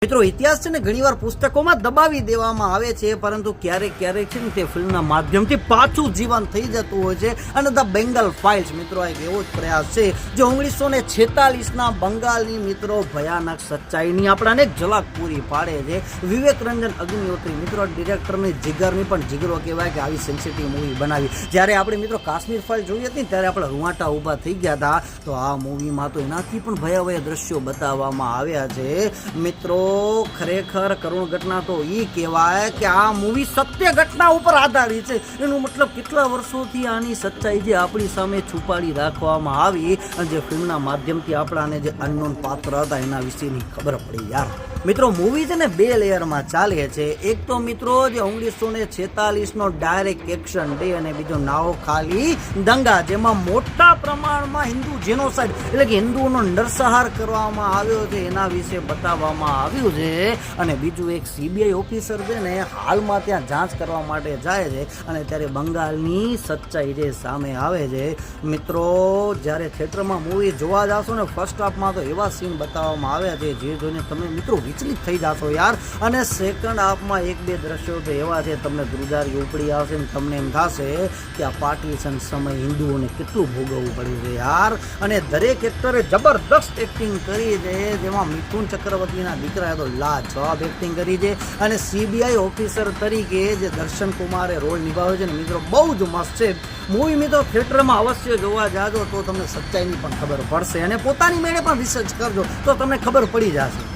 મિત્રો ઇતિહાસ છે ને ઘણીવાર પુસ્તકોમાં દબાવી દેવામાં આવે છે, પરંતુ ક્યારેક ક્યારેક છે ને તે ફિલ્મના માધ્યમથી પાછું જીવન થઈ જતું હોય છે. અને ધ બેંગલ ફાઇલ્સ મિત્રો એક એવો જ પ્રયાસ છે જે 1946ના બંગાળની મિત્રો ભયાનક સચ્ચાઈની આપણાને એક ઝલક પૂરી પાડે છે. વિવેક રંજન અગ્નિહોત્રી મિત્રો ડિરેક્ટરની જીગરની પણ જીગરો કહેવાય કે આવી સેન્સિટિવ મૂવી બનાવી. જ્યારે આપણે મિત્રો કાશ્મીર ફાઇલ જોઈ હતી ત્યારે આપણે રૂવાટા ઊભા થઈ ગયા હતા. તો આ મૂવીમાં તો એનાથી પણ ભયાવહ દ્રશ્યો બતાવવામાં આવ્યા છે. મિત્રો ખરેખર કરુણ ઘટના તો એ કહેવાય કે આ મૂવી સત્ય ઘટના ઉપર આધારિત છે. એનો મતલબ કેટલા વર્ષોથી આની સચ્ચાઈ જે આપણી સામે છુપાડી રાખવામાં આવી અને જે ફિલ્મના માધ્યમથી આપણાને જે અનનોન પાત્ર હતા એના વિશેની ખબર પડી યાર. મિત્રો મૂવી છે ને 2 લેયરમાં ચાલે છે. એક તો મિત્રો જે 1946નો ડાયરેક્ટ એક્શન ડે અને બીજો નાઓ ખાલી દંગા, જેમાં મોટા પ્રમાણમાં હિન્દુ જેનોસાઇડ એટલે કે હિન્દુઓનો નરસંહાર કરવામાં આવ્યો છે એના વિશે બતાવવામાં આવ્યું છે. અને બીજું એક સીબીઆઈ ઓફિસર છે ને હાલમાં ત્યાં જાંચ કરવા માટે જાય છે અને ત્યારે બંગાળની સચ્ચાઈ જે સામે આવે છે. મિત્રો જ્યારે થિયેટરમાં મૂવી જોવા જાશો ને ફર્સ્ટ હાફમાં તો એવા સીન બતાવવામાં આવ્યા છે જે જોઈને તમે મિત્રો વિચલિત થઈ જશો યાર. અને સેકન્ડ હાફમાં 1-2 દ્રશ્યો તો એવા છે તમને ધ્રુજારી ઉપડી આવશે ને તમને એમ થશે કે આ પાર્ટીશન સમય હિન્દુઓને કેટલું ભોગવવું પડ્યું છે યાર. અને દરેક એક્ટરે જબરદસ્ત એક્ટિંગ કરી છે, જેમાં મિથુન ચક્રવર્તીના દીકરાએ તો લાજવાબ એક્ટિંગ કરી છે. અને સીબીઆઈ ઓફિસર તરીકે જે દર્શન કુમારે રોલ નિભાવ્યો છે ને મિત્રો બહુ જ મસ્ત છે. મૂવી મિત્રો થિયેટરમાં અવશ્ય જોવા જાજો તો તમને સચ્ચાઈની પણ ખબર પડશે અને પોતાની મેળે પણ રિસર્ચ કરજો તો તમને ખબર પડી જશે.